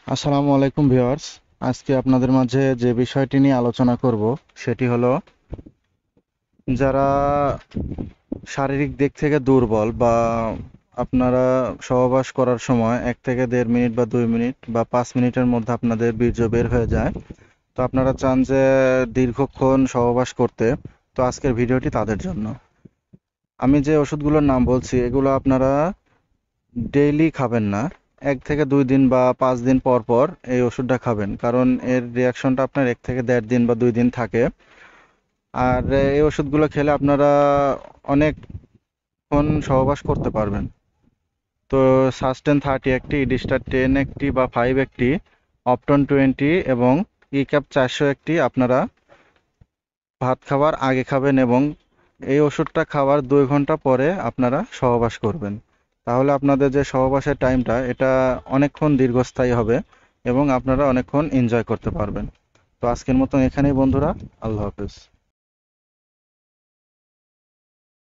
আসসালামু আলাইকুম ভিউয়ার্স। আজকে আপনাদের মাঝে যে বিষয়টি নিয়ে আলোচনা করব সেটি হলো যারা শারীরিক দিক থেকে দুর্বল বা আপনারা সহবাস করার সময় 1 থেকে 1.5 মিনিট বা 2 মিনিট বা 5 মিনিটের মধ্যে আপনাদের বীর্য বের হয়ে যায়। তো আপনারা চান যে দীর্ঘক্ষণ সহবাস করতে। তো আজকের ভিডিওটি তাদের জন্য। আমি যে ওষুধগুলোর নাম বলছি এগুলো আপনারা ডেইলি খাবেন না। 1 থেকে 2 দিন বা 5 দিন পর পর এই ওষুধটা খাবেন, কারণ এর রিয়াকশনটা আপনার 1 থেকে 1.5 দিন বা 2 দিন থাকে। আর এই ওষুধগুলো খেলে আপনারা অনেকক্ষণ সহবাস করতে পারবেন। তো সাস্টেন 30 একটি, ইডিস্টার 10 একটি বা 5 একটি, অপটন 20 এবং ইক্যাপ 400 একটি আপনারা ভাত খাওয়ার আগে খাবেন, এবং এই ওষুধটা খাওয়ার 2 ঘন্টা পরে আপনারা সহবাস করবেন। তাহলে আপনাদের যে সহবাসের টাইমটা এটা অনেকক্ষণ দীর্ঘস্থায়ী হবে এবং আপনারা অনেকক্ষণ এনজয় করতে পারবেন। তো আজকের মতন এখানেই বন্ধুরা, আল্লাহ হাফেজ।